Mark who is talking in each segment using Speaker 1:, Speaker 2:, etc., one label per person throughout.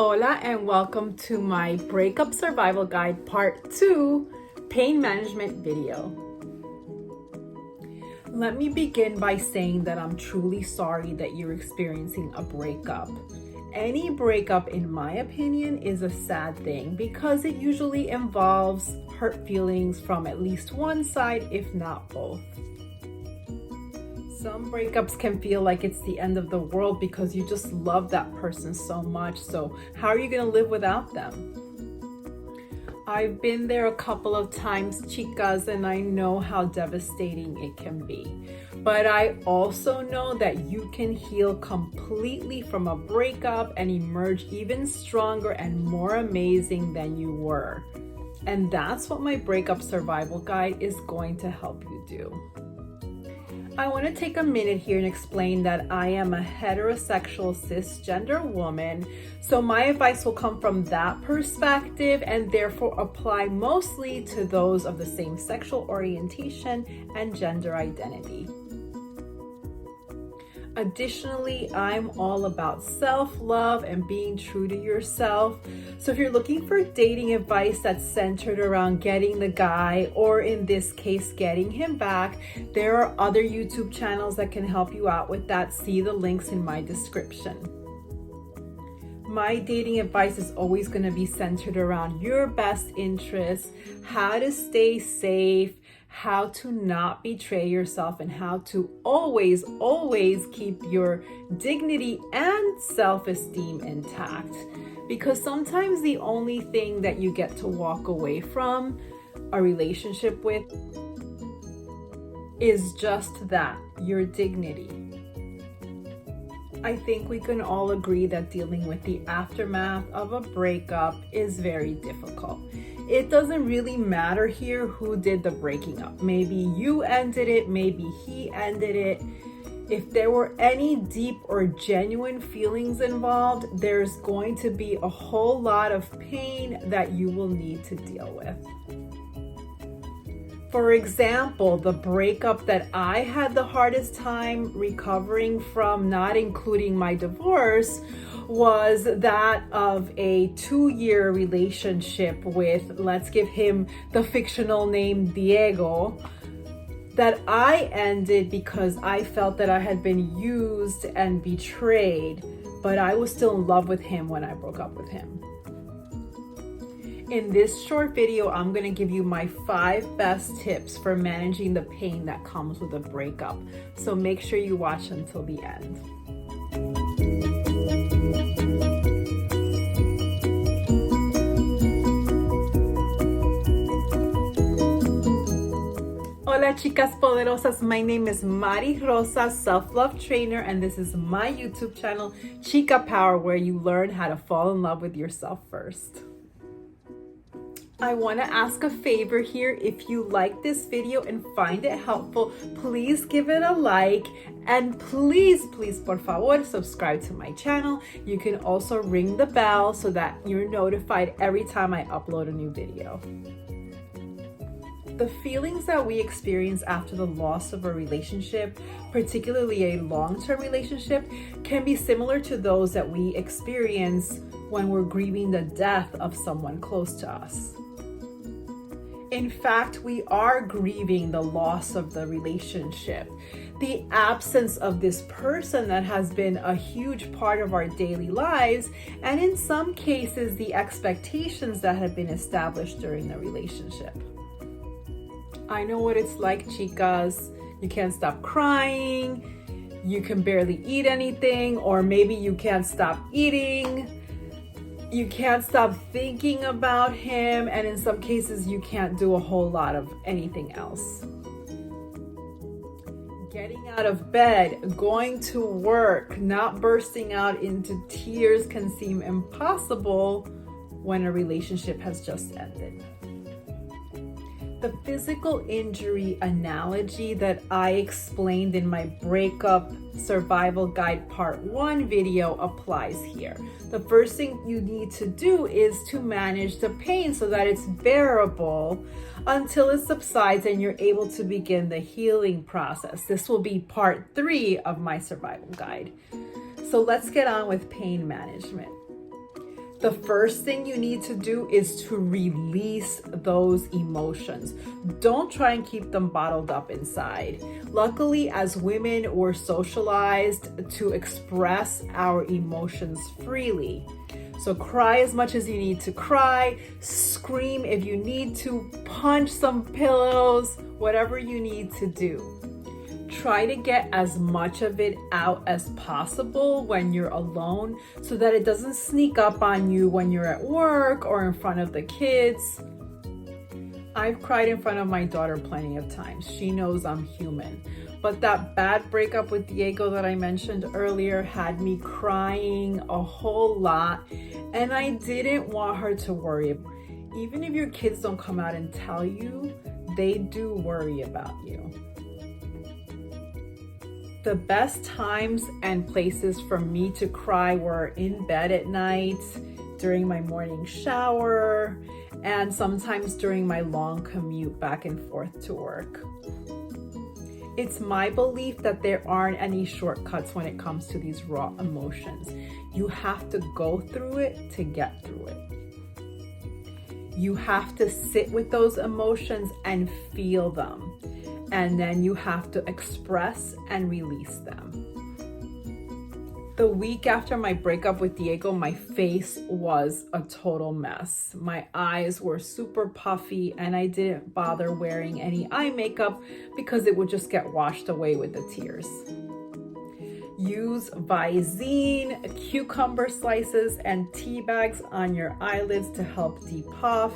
Speaker 1: Hola and welcome to my Breakup Survival Guide Part 2 Pain Management video. Let me begin by saying that I'm truly sorry that you're experiencing a breakup. Any breakup, in my opinion, is a sad thing because it usually involves hurt feelings from at least one side, if not both. Some breakups can feel like it's the end of the world because you just love that person so much. So how are you going to live without them? I've been there a couple of times, chicas, and I know how devastating it can be. But I also know that you can heal completely from a breakup and emerge even stronger and more amazing than you were. And that's what my Breakup Survival Guide is going to help you do. I want to take a minute here and explain that I am a heterosexual cisgender woman, so my advice will come from that perspective and therefore apply mostly to those of the same sexual orientation and gender identity. Additionally, I'm all about self-love and being true to yourself. So if you're looking for dating advice that's centered around getting the guy, or in this case, getting him back, there are other YouTube channels that can help you out with that. See the links in my description. My dating advice is always going to be centered around your best interests, how to stay safe, how to not betray yourself, and how to always keep your dignity and self-esteem intact. Because sometimes the only thing that you get to walk away from a relationship with is just that, your dignity. I think we can all agree that dealing with the aftermath of a breakup is very difficult. It doesn't really matter here who did the breaking up. Maybe you ended it, maybe he ended it. If there were any deep or genuine feelings involved, there's going to be a whole lot of pain that you will need to deal with. For example, the breakup that I had the hardest time recovering from, not including my divorce, was that of a 2-year relationship with, let's give him the fictional name Diego, that I ended because I felt that I had been used and betrayed, but I was still in love with him when I broke up with him. In this short video, I'm going to give you my 5 best tips for managing the pain that comes with a breakup. So make sure you watch until the end. Hola chicas poderosas, my name is Mari Rosa, self-love trainer, and this is my YouTube channel, Chica Power, where you learn how to fall in love with yourself first. I want to ask a favor here. If you like this video and find it helpful, please give it a like, and please, por favor, subscribe to my channel. You can also ring the bell so that you're notified every time I upload a new video. The feelings that we experience after the loss of a relationship, particularly a long-term relationship, can be similar to those that we experience when we're grieving the death of someone close to us. In fact, we are grieving the loss of the relationship, the absence of this person that has been a huge part of our daily lives, and in some cases, the expectations that have been established during the relationship. I know what it's like, chicas. You can't stop crying, you can barely eat anything, or maybe you can't stop eating. You can't stop thinking about him, and in some cases, you can't do a whole lot of anything else. Getting out of bed, going to work, not bursting out into tears can seem impossible when a relationship has just ended. The physical injury analogy that I explained in my Breakup Survival Guide Part 1 video applies here. The first thing you need to do is to manage the pain so that it's bearable until it subsides and you're able to begin the healing process. This will be Part 3 of my survival guide. So let's get on with pain management. The first thing you need to do is to release those emotions. Don't try and keep them bottled up inside. Luckily, as women, we're socialized to express our emotions freely. So cry as much as you need to cry, scream if you need to, punch some pillows, whatever you need to do. Try to get as much of it out as possible when you're alone so that it doesn't sneak up on you when you're at work or in front of the kids. I've cried in front of my daughter plenty of times. She knows I'm human. But that bad breakup with Diego that I mentioned earlier had me crying a whole lot, and I didn't want her to worry. Even if your kids don't come out and tell you, they do worry about you. The best times and places for me to cry were in bed at night, during my morning shower, and sometimes during my long commute back and forth to work. It's my belief that there aren't any shortcuts when it comes to these raw emotions. You have to go through it to get through it. You have to sit with those emotions and feel them. And then you have to express and release them. The week after my breakup with Diego, my face was a total mess. My eyes were super puffy and I didn't bother wearing any eye makeup because it would just get washed away with the tears. Use Visine, cucumber slices, and tea bags on your eyelids to help depuff.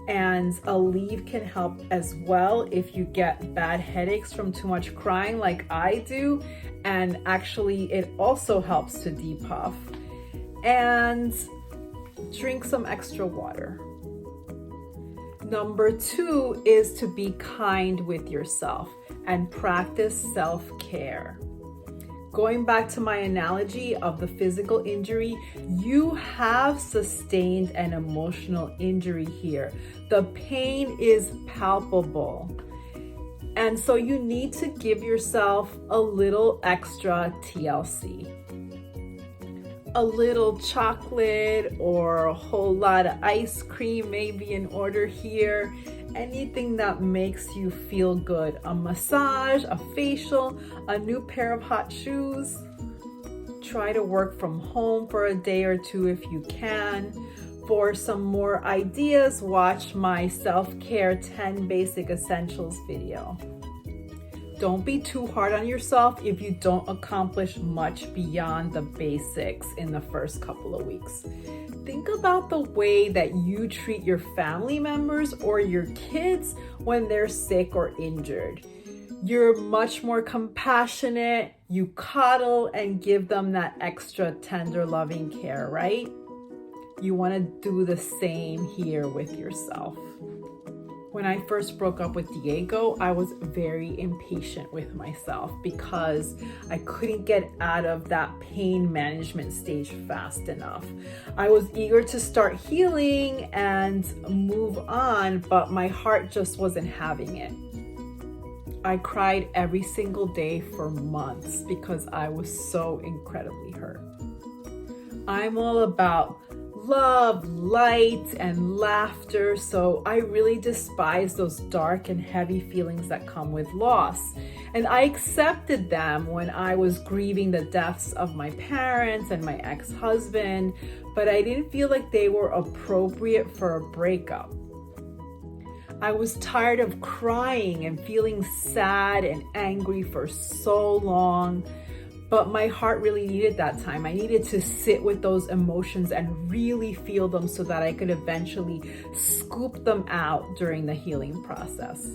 Speaker 1: And a leave can help as well if you get bad headaches from too much crying like I do. And actually, it also helps to depuff. And drink some extra water. Number 2 is to be kind with yourself and practice self-care. Going back to my analogy of the physical injury, you have sustained an emotional injury here. The pain is palpable. And so you need to give yourself a little extra TLC. A little chocolate or a whole lot of ice cream may be in order here. Anything that makes you feel good. A massage, a facial, a new pair of hot shoes. Try to work from home for a day or two if you can. For some more ideas, watch my self-care 10 basic essentials video. Don't be too hard on yourself if you don't accomplish much beyond the basics in the first couple of weeks. Think about the way that you treat your family members or your kids when they're sick or injured. You're much more compassionate, you coddle and give them that extra tender, loving care, right? You want to do the same here with yourself. When I first broke up with Diego, I was very impatient with myself because I couldn't get out of that pain management stage fast enough. I was eager to start healing and move on, but my heart just wasn't having it. I cried every single day for months because I was so incredibly hurt. I'm all about love, light, and laughter, so I really despise those dark and heavy feelings that come with loss. And I accepted them when I was grieving the deaths of my parents and my ex-husband, but I didn't feel like they were appropriate for a breakup. I was tired of crying and feeling sad and angry for so long. But my heart really needed that time. I needed to sit with those emotions and really feel them so that I could eventually scoop them out during the healing process.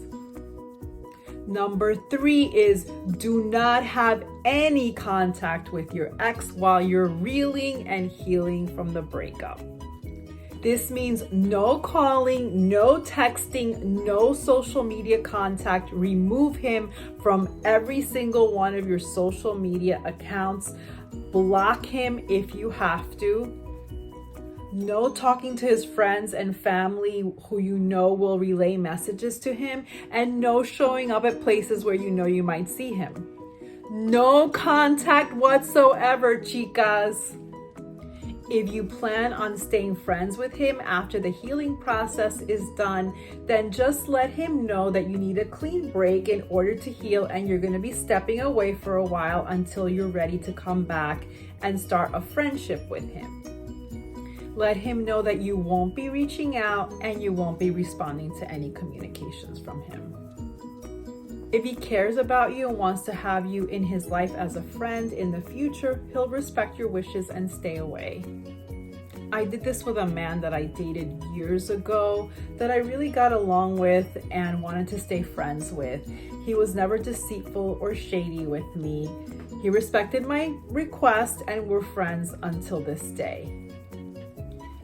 Speaker 1: Number 3 is do not have any contact with your ex while you're reeling and healing from the breakup. This means no calling, no texting, no social media contact. Remove him from every single one of your social media accounts. Block him if you have to. No talking to his friends and family who you know will relay messages to him. And no showing up at places where you know you might see him. No contact whatsoever, chicas. If you plan on staying friends with him after the healing process is done, then just let him know that you need a clean break in order to heal, and you're going to be stepping away for a while until you're ready to come back and start a friendship with him. Let him know that you won't be reaching out and you won't be responding to any communications from him. If he cares about you and wants to have you in his life as a friend in the future, he'll respect your wishes and stay away. I did this with a man that I dated years ago that I really got along with and wanted to stay friends with. He was never deceitful or shady with me. He respected my request and we're friends until this day.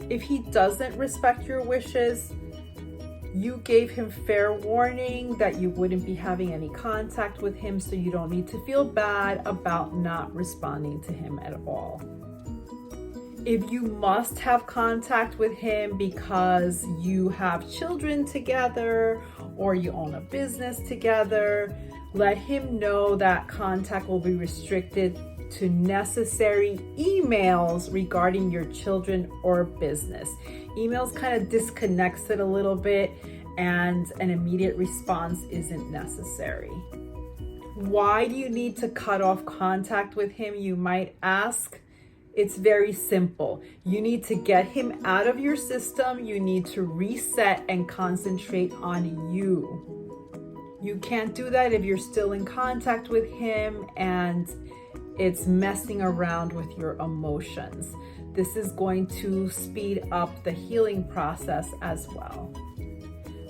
Speaker 1: If he doesn't respect your wishes, you gave him fair warning that you wouldn't be having any contact with him, so you don't need to feel bad about not responding to him at all. If you must have contact with him because you have children together or you own a business together, let him know that contact will be restricted to necessary emails regarding your children or business. Emails kind of disconnects it a little bit and an immediate response isn't necessary. Why do you need to cut off contact with him, you might ask? It's very simple. You need to get him out of your system. You need to reset and concentrate on you. You can't do that if you're still in contact with him and it's messing around with your emotions. This is going to speed up the healing process as well.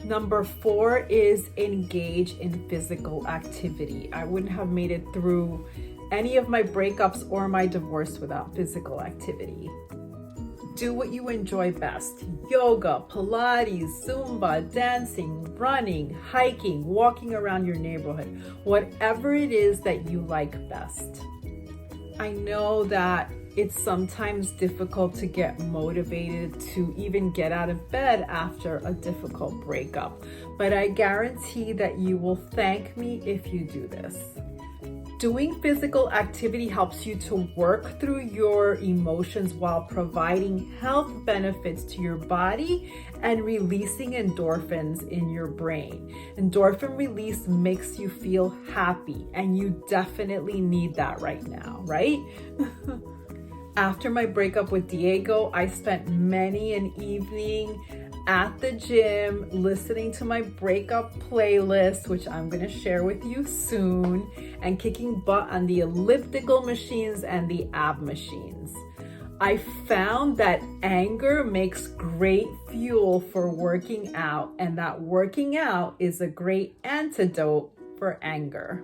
Speaker 1: Number 4 is engage in physical activity. I wouldn't have made it through any of my breakups or my divorce without physical activity. Do what you enjoy best. Yoga, Pilates, Zumba, dancing, running, hiking, walking around your neighborhood, whatever it is that you like best. I know that it's sometimes difficult to get motivated to even get out of bed after a difficult breakup, but I guarantee that you will thank me if you do this. Doing physical activity helps you to work through your emotions while providing health benefits to your body and releasing endorphins in your brain. Endorphin release makes you feel happy, and you definitely need that right now, right? After my breakup with Diego, I spent many an evening at the gym listening to my breakup playlist, which I'm going to share with you soon, and kicking butt on the elliptical machines and the ab machines. I found that anger makes great fuel for working out, and that working out is a great antidote for anger.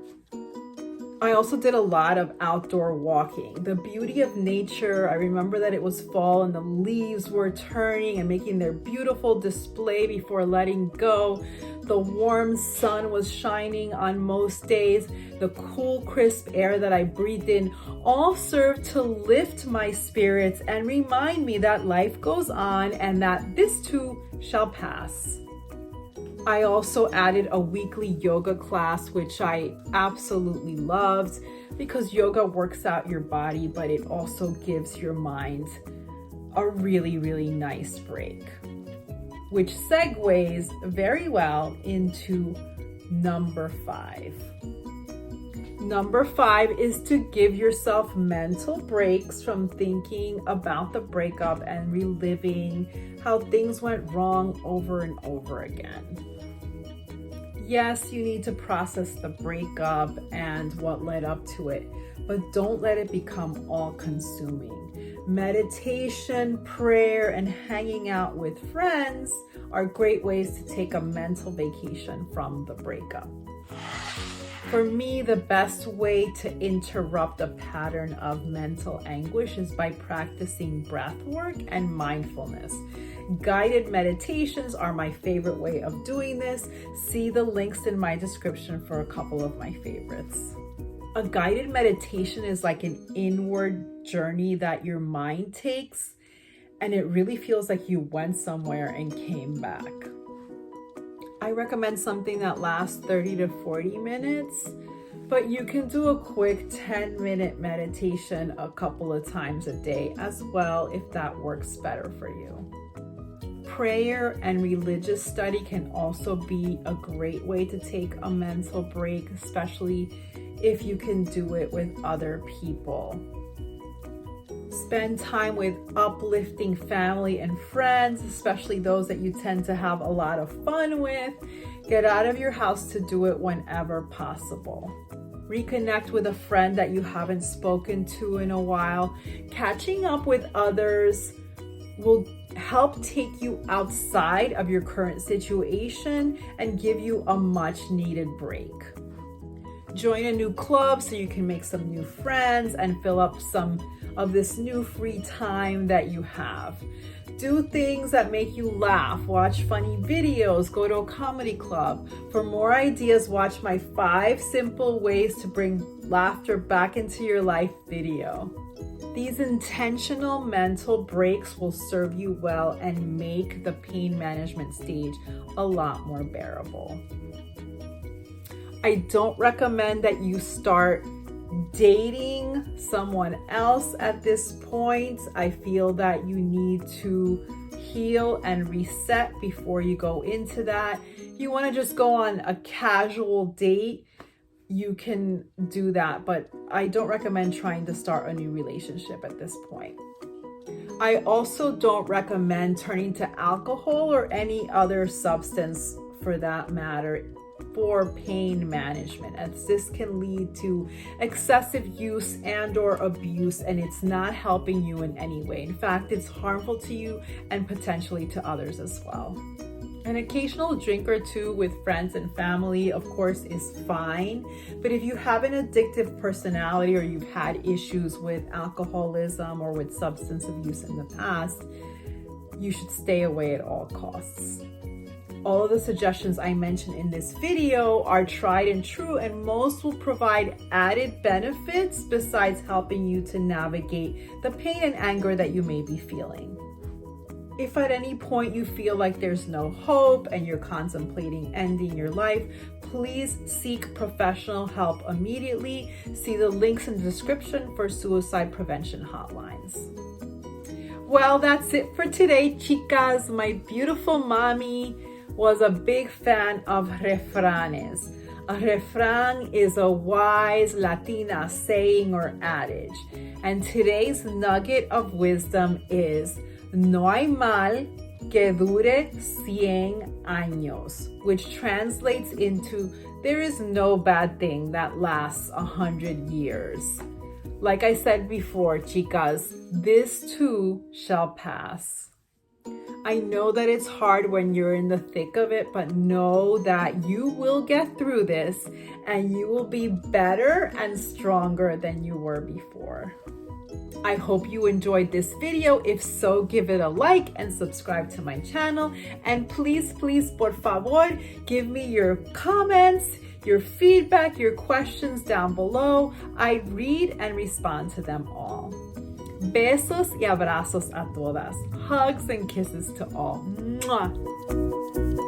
Speaker 1: I also did a lot of outdoor walking. The beauty of nature, I remember that it was fall and the leaves were turning and making their beautiful display before letting go. The warm sun was shining on most days. The cool, crisp air that I breathed in all served to lift my spirits and remind me that life goes on and that this too shall pass. I also added a weekly yoga class, which I absolutely loved because yoga works out your body, but it also gives your mind a really, really nice break, which segues very well into number 5. Number 5 is to give yourself mental breaks from thinking about the breakup and reliving how things went wrong over and over again. Yes, you need to process the breakup and what led up to it, but don't let it become all-consuming. Meditation, prayer, and hanging out with friends are great ways to take a mental vacation from the breakup. For me, the best way to interrupt a pattern of mental anguish is by practicing breath work and mindfulness. Guided meditations are my favorite way of doing this. See the links in my description for a couple of my favorites. A guided meditation is like an inward journey that your mind takes, and it really feels like you went somewhere and came back. I recommend something that lasts 30 to 40 minutes. But you can do a quick 10-minute meditation a couple of times a day as well if that works better for you. Prayer and religious study can also be a great way to take a mental break, especially if you can do it with other people. Spend time with uplifting family and friends, especially those that you tend to have a lot of fun with. Get out of your house to do it whenever possible. Reconnect with a friend that you haven't spoken to in a while. Catching up with others will help take you outside of your current situation and give you a much needed break. Join a new club so you can make some new friends and fill up some of this new free time that you have. Do things that make you laugh, watch funny videos, go to a comedy club. For more ideas, watch my 5 simple ways to bring laughter back into your life video. These intentional mental breaks will serve you well and make the pain management stage a lot more bearable. I don't recommend that you start dating someone else at this point. I feel that you need to heal and reset before you go into that. You want to just go on a casual date, you can do that, but I don't recommend trying to start a new relationship at this point. I also don't recommend turning to alcohol or any other substance for that matter for pain management, as this can lead to excessive use and or abuse, and it's not helping you in any way. In fact, it's harmful to you and potentially to others as well. An occasional drink or two with friends and family, of course, is fine. But if you have an addictive personality or you've had issues with alcoholism or with substance abuse in the past, you should stay away at all costs. All of the suggestions I mentioned in this video are tried and true, and most will provide added benefits besides helping you to navigate the pain and anger that you may be feeling. If at any point you feel like there's no hope and you're contemplating ending your life, please seek professional help immediately. See the links in the description for suicide prevention hotlines. Well, that's it for today, chicas. My beautiful mommy was a big fan of refranes. A refrán is a wise Latina saying or adage. And today's nugget of wisdom is, no hay mal que dure 100 años, which translates into, there is no bad thing that lasts 100 years. Like I said before, chicas, this too shall pass. I know that it's hard when you're in the thick of it, but know that you will get through this and you will be better and stronger than you were before. I hope you enjoyed this video. If so, give it a like and subscribe to my channel. And please, por favor, give me your comments, your feedback, your questions down below. I read and respond to them all. Besos y abrazos a todas. Hugs and kisses to all. Mwah.